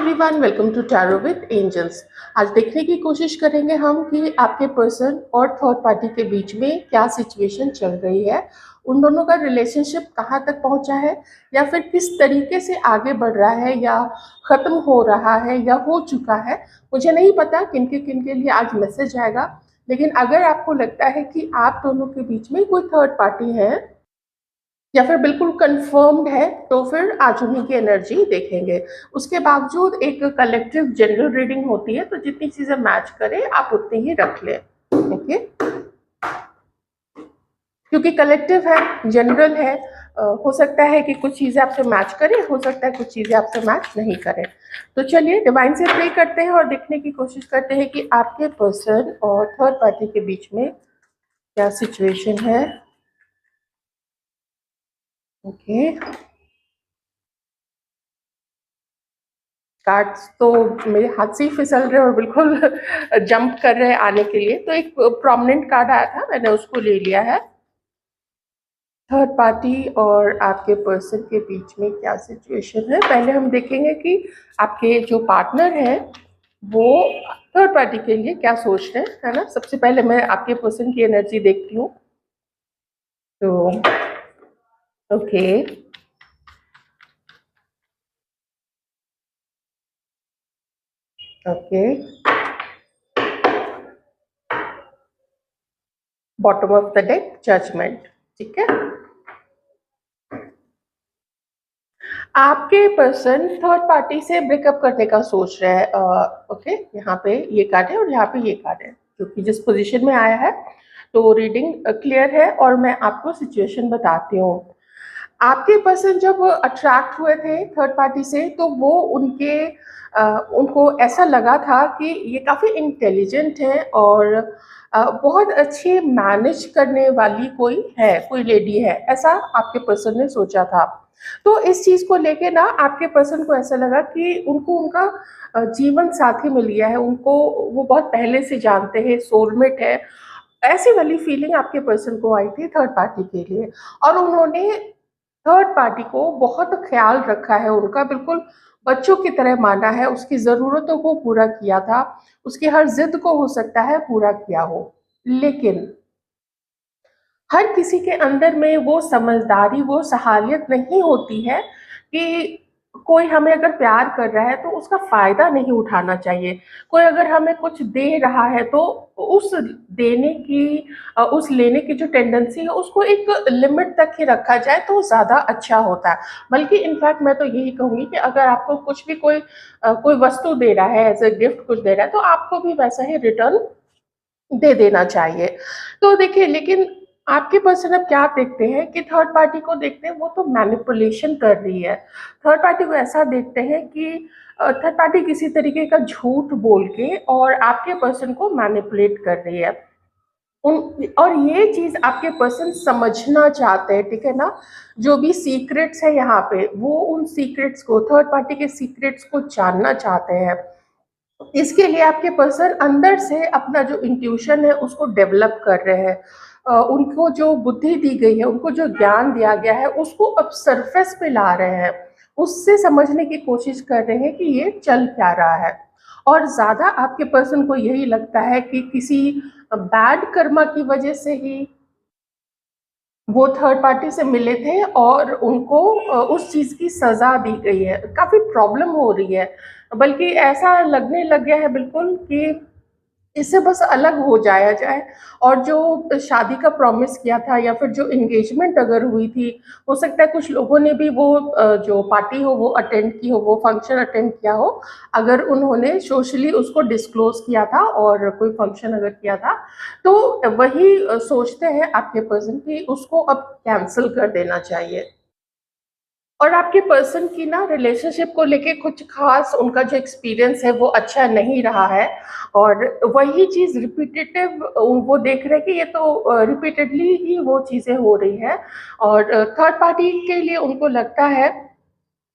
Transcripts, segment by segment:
Everyone, welcome to tarot with angels. आज देखने की कोशिश करेंगे हम कि आपके पर्सन और थर्ड पार्टी के बीच में क्या सिचुएशन चल रही है। उन दोनों का रिलेशनशिप कहाँ तक पहुँचा है, या फिर किस तरीके से आगे बढ़ रहा है, या ख़त्म हो रहा है, या हो चुका है। मुझे नहीं पता किन के लिए आज मैसेज आएगा, लेकिन अगर आपको लगता है कि आप दोनों के बीच में कोई थर्ड पार्टी है या फिर बिल्कुल कंफर्म्ड है, तो फिर आज उन्हीं की एनर्जी देखेंगे। उसके बावजूद एक कलेक्टिव जनरल रीडिंग होती है, तो जितनी चीज़ें मैच करें आप उतनी ही रख लें। ओके, क्योंकि कलेक्टिव है, जनरल है, हो सकता है कि कुछ चीज़ें आपसे मैच करें, हो सकता है कुछ चीज़ें आपसे मैच नहीं करें। तो चलिए डिवाइन से प्रे करते हैं और देखने की कोशिश करते हैं कि आपके पर्सन और थर्ड पार्टी के बीच में क्या सिचुएशन है। ओके, कार्ड्स तो मेरे हाथ से ही फिसल रहे और बिल्कुल जंप कर रहे हैं आने के लिए। तो एक प्रोमिनेंट कार्ड आया था, मैंने उसको ले लिया है। थर्ड पार्टी और आपके पर्सन के बीच में क्या सिचुएशन है, पहले हम देखेंगे कि आपके जो पार्टनर हैं वो थर्ड पार्टी के लिए क्या सोच रहे हैं, है ना। सबसे पहले मैं आपके पर्सन की एनर्जी देखती हूँ। तो okay, okay, bottom of the deck, judgement. ठीक है, आपके पर्सन थर्ड पार्टी से ब्रेकअप करने का सोच रहे हैं। ओके, यहाँ पे ये कार्ड है और यहाँ पे ये कार्ड है, क्योंकि जिस पोजीशन में आया है तो रीडिंग क्लियर है और मैं आपको सिचुएशन बताती हूँ। आपके पर्सन जब अट्रैक्ट हुए थे थर्ड पार्टी से, तो वो उनको ऐसा लगा था कि ये काफ़ी इंटेलिजेंट है और बहुत अच्छी मैनेज करने वाली कोई है, कोई लेडी है, ऐसा आपके पर्सन ने सोचा था। तो इस चीज़ को लेके ना आपके पर्सन को ऐसा लगा कि उनको उनका जीवन साथी मिल गया है, उनको वो बहुत पहले से जानते हैं, सोलमेट है। ऐसी वाली फीलिंग आपके पर्सन को आई थी थर्ड पार्टी के लिए, और उन्होंने थर्ड पार्टी को बहुत ख्याल रखा है, उनका बिल्कुल बच्चों की तरह माना है, उसकी ज़रूरतों को पूरा किया था, उसकी हर ज़िद को हो सकता है पूरा किया हो। लेकिन हर किसी के अंदर में वो समझदारी, वो सहालियत नहीं होती है कि कोई हमें अगर प्यार कर रहा है तो उसका फ़ायदा नहीं उठाना चाहिए। कोई अगर हमें कुछ दे रहा है तो उस देने की उस लेने की जो टेंडेंसी है उसको एक लिमिट तक ही रखा जाए तो ज़्यादा अच्छा होता है। बल्कि इनफैक्ट मैं तो यही कहूँगी कि अगर आपको कुछ भी कोई वस्तु दे रहा है, एज़ अ गिफ्ट कुछ दे रहा है, तो आपको भी वैसा ही रिटर्न दे देना चाहिए। तो देखिए, लेकिन आपके पर्सन अब क्या देखते हैं कि थर्ड पार्टी को देखते हैं वो तो मैनिपुलेशन कर रही है। थर्ड पार्टी को ऐसा देखते हैं कि थर्ड पार्टी किसी तरीके का झूठ बोल के और आपके पर्सन को मैनिपुलेट कर रही है। उन और ये चीज़ आपके पर्सन समझना चाहते हैं, ठीक है ना? जो भी सीक्रेट्स है यहाँ पे, वो उन सीक्रेट्स को, थर्ड पार्टी के सीक्रेट्स को जानना चाहते हैं। इसके लिए आपके पर्सन अंदर से अपना जो इंट्यूशन है उसको डेवलप कर रहे हैं। उनको जो बुद्धि दी गई है, उनको जो ज्ञान दिया गया है, उसको अब सरफेस पे ला रहे हैं, उससे समझने की कोशिश कर रहे हैं कि ये चल क्या रहा है। और ज़्यादा आपके पर्सन को यही लगता है कि किसी बैड कर्मा की वजह से ही वो थर्ड पार्टी से मिले थे और उनको उस चीज़ की सज़ा दी गई है। काफ़ी प्रॉब्लम हो रही है, बल्कि ऐसा लगने लग गया है बिल्कुल कि इससे बस अलग हो जाया जाए। और जो शादी का प्रॉमिस किया था या फिर जो एंगेजमेंट अगर हुई थी, हो सकता है कुछ लोगों ने भी वो जो पार्टी हो वो अटेंड की हो, वो फंक्शन अटेंड किया हो, अगर उन्होंने सोशली उसको डिस्क्लोज़ किया था और कोई फंक्शन अगर किया था, तो वही सोचते हैं आपके पर्सन कि उसको अब कैंसल कर देना चाहिए। और आपके पर्सन की ना रिलेशनशिप को लेके कुछ खास उनका जो एक्सपीरियंस है वो अच्छा नहीं रहा है, और वही चीज़ रिपीटेटिव वो देख रहे हैं कि ये तो रिपीटेडली ही वो चीज़ें हो रही है। और थर्ड पार्टी के लिए उनको लगता है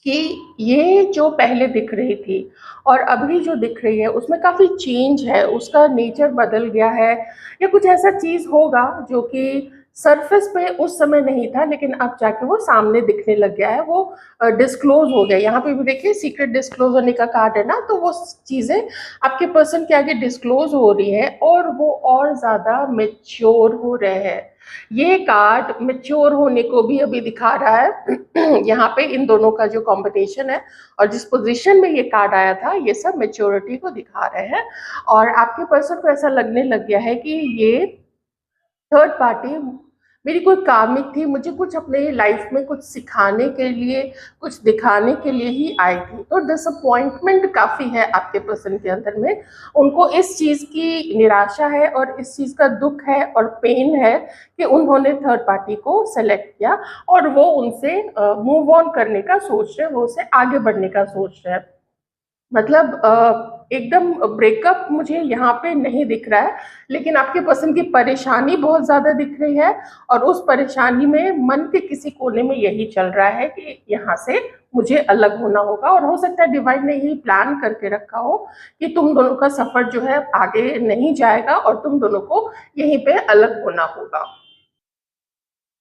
कि ये जो पहले दिख रही थी और अभी जो दिख रही है उसमें काफ़ी चेंज है, उसका नेचर बदल गया है, या कुछ ऐसा चीज़ होगा जो कि सरफेस पे उस समय नहीं था, लेकिन अब जाके वो सामने दिखने लग गया है, वो डिस्क्लोज हो गया। यहाँ पे भी देखिए सीक्रेट डिस्क्लोज होने का कार्ड है ना, तो वो चीजें आपके पर्सन के आगे डिस्क्लोज हो रही है और वो और ज्यादा मेच्योर हो रहे हैं। ये कार्ड मेच्योर होने को भी अभी दिखा रहा है। यहाँ पे इन दोनों का जो कॉम्बिनेशन है और जिस पोजीशन में ये कार्ड आया था, ये सब मेच्योरिटी को दिखा रहे हैं। और आपके पर्सन को ऐसा लगने लग गया है कि ये थर्ड पार्टी मेरी कोई कार्मिक थी, मुझे कुछ अपने लाइफ में कुछ सिखाने के लिए, कुछ दिखाने के लिए ही आई थी। तो डिसअपॉइंटमेंट काफ़ी है आपके पर्सन के अंदर में। उनको इस चीज़ की निराशा है और इस चीज़ का दुख है और पेन है कि उन्होंने थर्ड पार्टी को सेलेक्ट किया और वो उनसे मूव ऑन करने का सोच रहे हैं, वो उससे आगे बढ़ने का सोच रहे हैं। मतलब एकदम ब्रेकअप मुझे यहाँ पे नहीं दिख रहा है, लेकिन आपके पर्सन की परेशानी बहुत ज़्यादा दिख रही है और उस परेशानी में मन के किसी कोने में यही चल रहा है कि यहाँ से मुझे अलग होना होगा। और हो सकता है डिवाइन ने यही प्लान करके रखा हो कि तुम दोनों का सफ़र जो है आगे नहीं जाएगा और तुम दोनों को यहीं पे अलग होना होगा।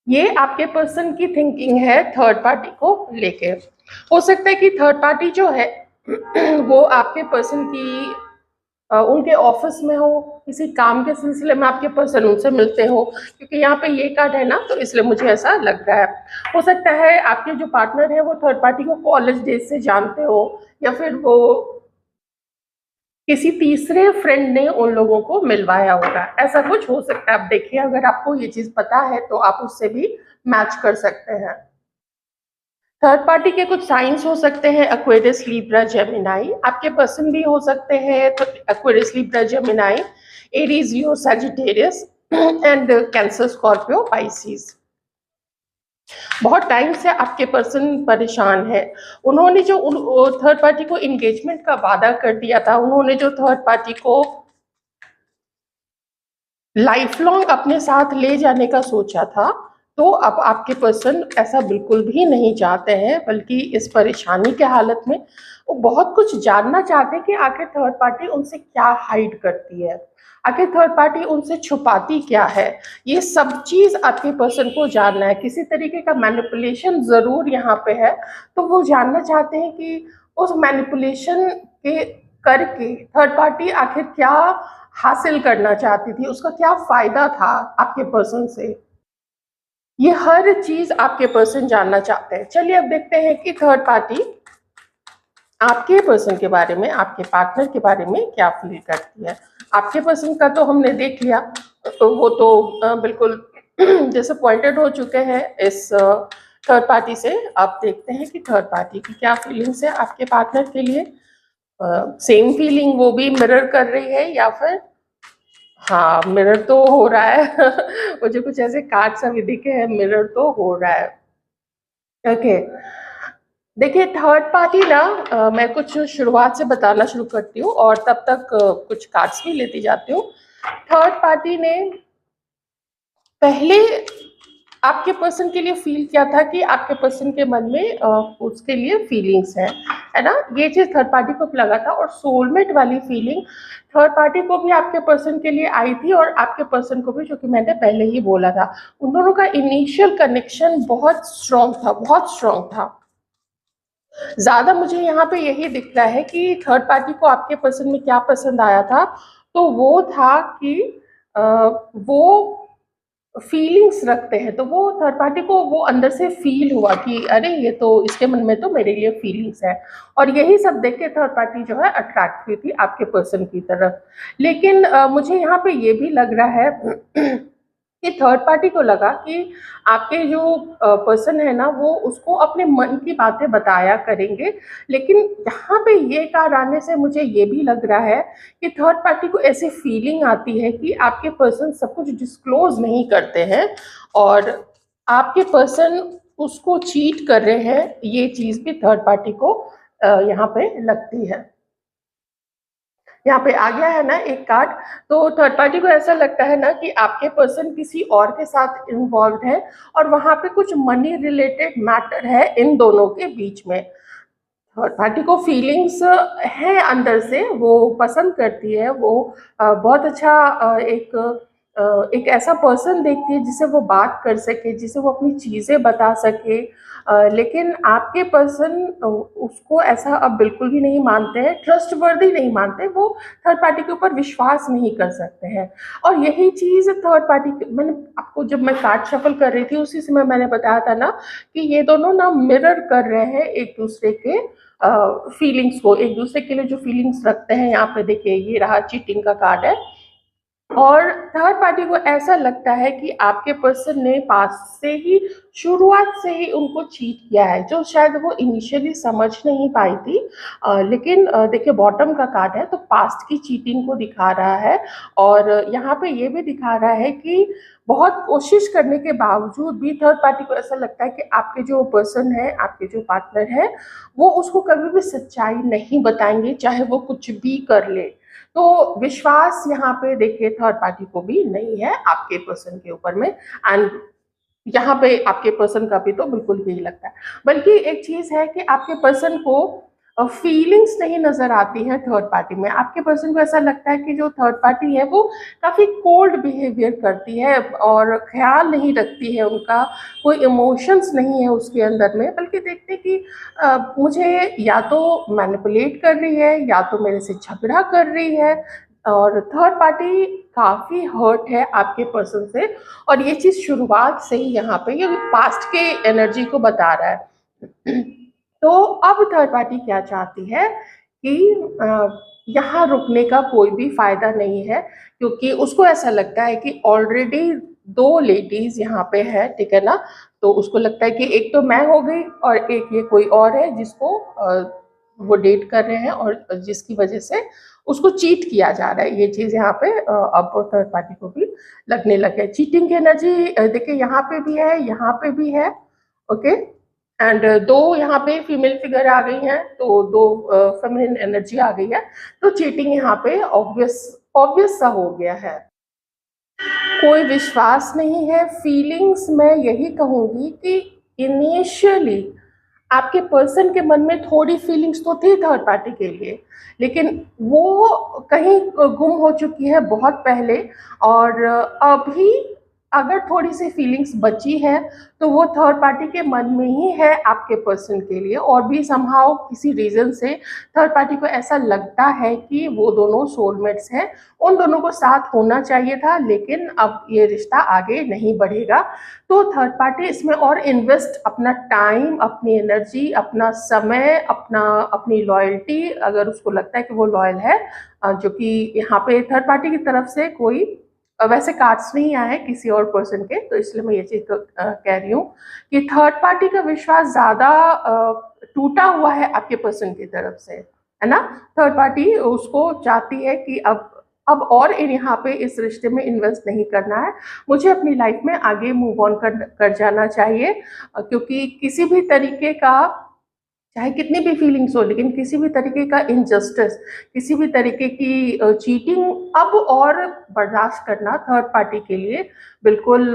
ये आपके पर्सन की थिंकिंग है थर्ड पार्टी को लेके। हो सकता है कि थर्ड पार्टी जो है वो आपके पर्सन की उनके ऑफिस में हो, किसी काम के सिलसिले में आपके पर्सन उनसे मिलते हो, क्योंकि यहाँ पे ये कार्ड है ना, तो इसलिए मुझे ऐसा लग रहा है। हो सकता है आपके जो पार्टनर है वो थर्ड पार्टी को कॉलेज डेज से जानते हो, या फिर वो किसी तीसरे फ्रेंड ने उन लोगों को मिलवाया होगा, ऐसा कुछ हो सकता है। आप देखिए, अगर आपको ये चीज पता है तो आप उससे भी मैच कर सकते हैं। थर्ड पार्टी के कुछ साइंस हो सकते हैं एक्वेरियस, लिब्रा, जेमिनाई। आपके पर्सन भी हो सकते हैं तो Aquarius, Libra, Gemini, Aries, Leo, Sagittarius and cancer, Scorpio, Pisces. बहुत टाइम से आपके पर्सन परेशान है। उन्होंने जो थर्ड पार्टी को एंगेजमेंट का वादा कर दिया था, उन्होंने जो थर्ड पार्टी को लाइफ लॉन्ग अपने साथ ले जाने का सोचा था, तो अब आपके पर्सन ऐसा बिल्कुल भी नहीं चाहते हैं, बल्कि इस परेशानी के हालत में वो बहुत कुछ जानना चाहते हैं कि आखिर थर्ड पार्टी उनसे क्या हाइड करती है, आखिर थर्ड पार्टी उनसे छुपाती क्या है। ये सब चीज़ आपके पर्सन को जानना है। किसी तरीके का मैनिपुलेशन ज़रूर यहाँ पे है, तो वो जानना चाहते हैं कि उस मैनिपुलेशन के करके थर्ड पार्टी आखिर क्या हासिल करना चाहती थी, उसका क्या फायदा था आपके पर्सन से। ये हर चीज आपके पर्सन जानना चाहते हैं। चलिए अब देखते हैं कि थर्ड पार्टी आपके पर्सन के बारे में, आपके पार्टनर के बारे में क्या फील करती है। आपके पर्सन का तो हमने देख लिया, तो वो तो बिल्कुल डिसअपॉइंटेड हो चुके हैं इस थर्ड पार्टी से। आप देखते हैं कि थर्ड पार्टी की क्या फीलिंग्स है आपके पार्टनर के लिए। सेम फीलिंग वो भी मिरर कर रही है या फिर, हाँ मिरर तो हो रहा है। मुझे कुछ ऐसे कार्ड्स अभी दिखे हैं, मिरर तो हो रहा है। ओके, देखिए थर्ड पार्टी ना, मैं कुछ शुरुआत से बताना शुरू करती हूँ और तब तक कुछ कार्ड्स भी लेती जाती हूँ। थर्ड पार्टी ने पहले आपके पर्सन के लिए फील किया था कि आपके पर्सन के मन में उसके लिए फीलिंग्स है ना, ये चीज थर्ड पार्टी को लगा था। और सोलमेट वाली फीलिंग थर्ड पार्टी को भी आपके पर्सन के लिए आई थी और आपके पर्सन को भी, जो कि मैंने पहले ही बोला था। उन दोनों का इनिशियल कनेक्शन बहुत स्ट्रॉन्ग था, बहुत स्ट्रॉन्ग था। ज्यादा मुझे यहाँ पे यही दिख रहा है कि थर्ड पार्टी को आपके पर्सन में क्या पसंद आया था, तो वो था कि वो फीलिंग्स रखते हैं। तो वो थर्ड पार्टी को वो अंदर से फील हुआ कि अरे ये तो, इसके मन में तो मेरे लिए फीलिंग्स है। और यही सब देख के थर्ड पार्टी जो है अट्रैक्ट हुई थी आपके पर्सन की तरफ। लेकिन मुझे यहाँ पे ये भी लग रहा है कि थर्ड पार्टी को लगा कि आपके जो पर्सन है ना, वो उसको अपने मन की बातें बताया करेंगे। लेकिन यहाँ पे ये कार्ड आने से मुझे ये भी लग रहा है कि थर्ड पार्टी को ऐसी फीलिंग आती है कि आपके पर्सन सब कुछ डिस्क्लोज नहीं करते हैं और आपके पर्सन उसको चीट कर रहे हैं। ये चीज़ भी थर्ड पार्टी को यहाँ पे लगती है। यहाँ पे आ गया है ना एक कार्ड, तो थर्ड पार्टी को ऐसा लगता है ना कि आपके पर्सन किसी और के साथ इन्वॉल्व है और वहां पे कुछ मनी रिलेटेड मैटर है इन दोनों के बीच में। थर्ड पार्टी को फीलिंग्स है अंदर से, वो पसंद करती है, वो बहुत अच्छा एक एक ऐसा पर्सन देखती है जिसे वो बात कर सके, जिसे वो अपनी चीज़ें बता सके, लेकिन आपके पर्सन उसको ऐसा अब बिल्कुल भी नहीं मानते हैं, ट्रस्टवर्दी नहीं मानते, वो थर्ड पार्टी के ऊपर विश्वास नहीं कर सकते हैं। और यही चीज़ थर्ड पार्टी मैंने आपको जब मैं कार्ड शफल कर रही थी उसी समय मैंने बताया था ना कि ये दोनों ना मिरर कर रहे हैं एक दूसरे के फीलिंग्स को, एक दूसरे के लिए जो फीलिंग्स रखते हैं। यहाँ पे देखिए ये रहा चीटिंग का कार्ड है, और थर्ड पार्टी को ऐसा लगता है कि आपके पर्सन ने पास्ट से ही, शुरुआत से ही उनको चीट किया है, जो शायद वो इनिशियली समझ नहीं पाई थी। लेकिन देखिए बॉटम का कार्ड है तो पास्ट की चीटिंग को दिखा रहा है, और यहाँ पे ये भी दिखा रहा है कि बहुत कोशिश करने के बावजूद भी थर्ड पार्टी को ऐसा लगता है कि आपके जो पर्सन है, आपके जो पार्टनर है, वो उसको कभी भी सच्चाई नहीं बताएंगे, चाहे वो कुछ भी कर ले। तो विश्वास यहाँ पे देखिए थर्ड पार्टी को भी नहीं है आपके पर्सन के ऊपर में, एंड यहाँ पे आपके पर्सन का भी तो बिल्कुल यही लगता है। बल्कि एक चीज़ है कि आपके पर्सन को फीलिंग्स नहीं नज़र आती हैं थर्ड पार्टी में। आपके पर्सन को ऐसा लगता है कि जो थर्ड पार्टी है वो काफ़ी कोल्ड बिहेवियर करती है और ख़्याल नहीं रखती है उनका, कोई इमोशंस नहीं है उसके अंदर में, बल्कि देखते हैं कि मुझे या तो मैनिपुलेट कर रही है या तो मेरे से झगड़ा कर रही है, और थर्ड पार्टी काफ़ी हर्ट है आपके पर्सन से। और ये चीज़ शुरुआत से ही यहाँ पे ये पास्ट के एनर्जी को बता रहा है। तो अब थर्ड पार्टी क्या चाहती है कि यहाँ रुकने का कोई भी फायदा नहीं है, क्योंकि उसको ऐसा लगता है कि ऑलरेडी दो लेडीज यहाँ पे है, ठीक है ना। तो उसको लगता है कि एक तो मैं हो गई और एक ये कोई और है जिसको वो डेट कर रहे हैं, और जिसकी वजह से उसको चीट किया जा रहा है। ये चीज़ यहाँ पे अब थर्ड पार्टी को भी लगने लगे। चीटिंग की एनर्जी देखिए यहाँ पे भी है, यहाँ पे भी है, ओके। एंड दो यहाँ पे फीमेल फिगर आ गई हैं, तो दो फेमिनिन एनर्जी आ गई है, तो चीटिंग यहाँ पे ऑब्वियस ऑब्वियस सा हो गया है। कोई विश्वास नहीं है। फीलिंग्स मैं यही कहूँगी कि इनिशियली आपके पर्सन के मन में थोड़ी फीलिंग्स तो थी थर्ड पार्टी के लिए, लेकिन वो कहीं गुम हो चुकी है बहुत पहले, और अभी अगर थोड़ी सी फीलिंग्स बची है तो वो थर्ड पार्टी के मन में ही है आपके पर्सन के लिए, और भी समहाउ किसी रीज़न से थर्ड पार्टी को ऐसा लगता है कि वो दोनों सोलमेट्स हैं, उन दोनों को साथ होना चाहिए था, लेकिन अब ये रिश्ता आगे नहीं बढ़ेगा। तो थर्ड पार्टी इसमें और इन्वेस्ट अपना टाइम, अपनी एनर्जी, अपना समय, अपनी लॉयल्टी, अगर उसको लगता है कि वो लॉयल है, जो कि यहाँ पे थर्ड पार्टी की तरफ से कोई वैसे कार्ड्स नहीं आए हैं किसी और पर्सन के, तो इसलिए मैं ये चीज़ तो कह रही हूँ कि थर्ड पार्टी का विश्वास ज़्यादा टूटा हुआ है आपके पर्सन की तरफ से, है ना। थर्ड पार्टी उसको चाहती है कि अब और यहाँ पे इस रिश्ते में इन्वेस्ट नहीं करना है, मुझे अपनी लाइफ में आगे मूव ऑन कर जाना चाहिए, क्योंकि किसी भी तरीके का, चाहे कितनी भी फीलिंग्स हो, लेकिन किसी भी तरीके का इनजस्टिस, किसी भी तरीके की चीटिंग अब और बर्दाश्त करना थर्ड पार्टी के लिए बिल्कुल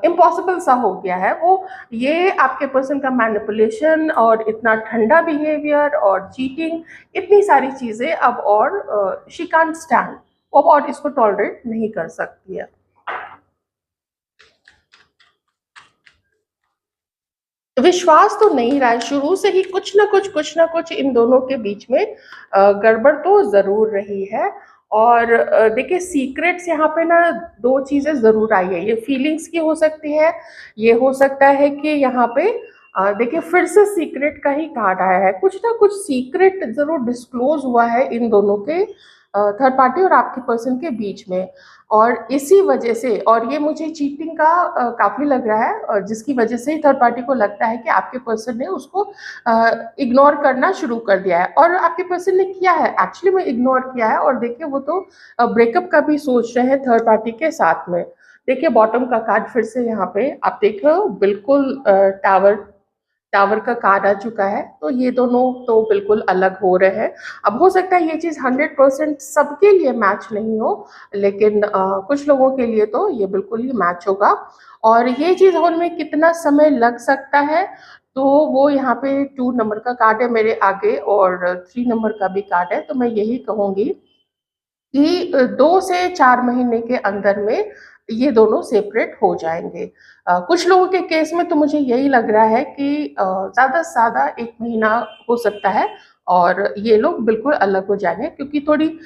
इम्पॉसिबल सा हो गया है। वो ये आपके पर्सन का मैनिपुलेशन और इतना ठंडा बिहेवियर और चीटिंग, इतनी सारी चीज़ें अब और शी कांट स्टैंड, अब और इसको टॉलरेट नहीं कर सकती है। विश्वास तो नहीं रहा है, शुरू से ही कुछ ना कुछ इन दोनों के बीच में गड़बड़ तो ज़रूर रही है। और देखिए सीक्रेट्स यहाँ पे ना दो चीज़ें ज़रूर आई है, ये फीलिंग्स की हो सकती है, ये हो सकता है कि यहाँ पे देखिए फिर से सीक्रेट का ही कार्ड आया है, कुछ ना कुछ सीक्रेट ज़रूर डिस्क्लोज हुआ है इन दोनों के, थर्ड पार्टी और आपके पर्सन के बीच में। और इसी वजह से, और ये मुझे चीटिंग का काफ़ी लग रहा है, जिसकी वजह से थर्ड पार्टी को लगता है कि आपके पर्सन ने उसको इग्नोर करना शुरू कर दिया है, और आपके पर्सन ने किया है, एक्चुअली में इग्नोर किया है। और देखिए वो तो ब्रेकअप का भी सोच रहे हैं थर्ड पार्टी के साथ में। देखिए बॉटम का कार्ड फिर से यहाँ पे आप देख रहे हो, बिल्कुल टावर टावर का कार्ड आ चुका है, तो ये दोनों तो बिल्कुल अलग हो रहे हैं। अब हो सकता है ये चीज़ 100% सबके लिए मैच नहीं हो, लेकिन कुछ लोगों के लिए तो ये बिल्कुल ही मैच होगा। और ये चीज़ होने में कितना समय लग सकता है, तो वो यहाँ पे 2 नंबर का कार्ड है मेरे आगे, और 3 नंबर का भी कार्ड है, तो मैं यही कहूँगी कि 2 से 4 महीने के अंदर में ये दोनों सेपरेट हो जाएंगे। कुछ लोगों के केस में तो मुझे यही लग रहा है कि ज़्यादा से ज़्यादा 1 महीना हो सकता है और ये लोग बिल्कुल अलग हो जाएंगे, क्योंकि थोड़ी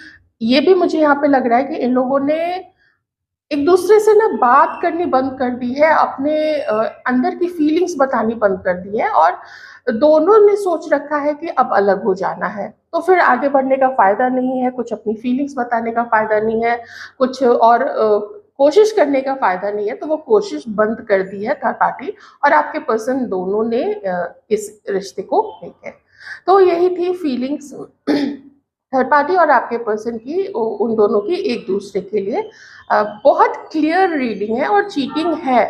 ये भी मुझे यहाँ पे लग रहा है कि इन लोगों ने एक दूसरे से ना बात करनी बंद कर दी है, अपने अंदर की फीलिंग्स बतानी बंद कर दी है, और दोनों ने सोच रखा है कि अब अलग हो जाना है। तो फिर आगे बढ़ने का फायदा नहीं है, कुछ अपनी फीलिंग्स बताने का फायदा नहीं है, कुछ और कोशिश करने का फायदा नहीं है। तो वो कोशिश बंद कर दी है थर्ड पार्टी और आपके पर्सन दोनों ने इस रिश्ते को लेकर। तो यही थी फीलिंग्स थर्ड पार्टी और आपके पर्सन की, उन दोनों की एक दूसरे के लिए। बहुत क्लियर रीडिंग है और चीटिंग है।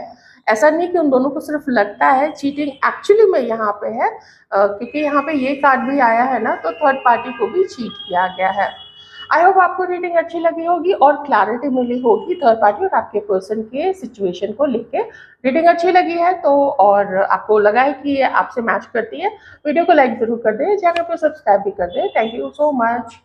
ऐसा नहीं कि उन दोनों को सिर्फ लगता है, चीटिंग एक्चुअली में यहाँ पे है, क्योंकि यहाँ पे ये कार्ड भी आया है ना, तो थर्ड पार्टी को भी चीट किया गया है। आई होप आपको रीडिंग अच्छी लगी होगी और क्लैरिटी मिली होगी थर्ड पार्टी और आपके पर्सन के सिचुएशन को लेके। रीडिंग अच्छी लगी है तो, और आपको लगा है कि ये आपसे मैच करती है, वीडियो को लाइक जरूर कर दें, चैनल को सब्सक्राइब भी कर दें। Thank you so much.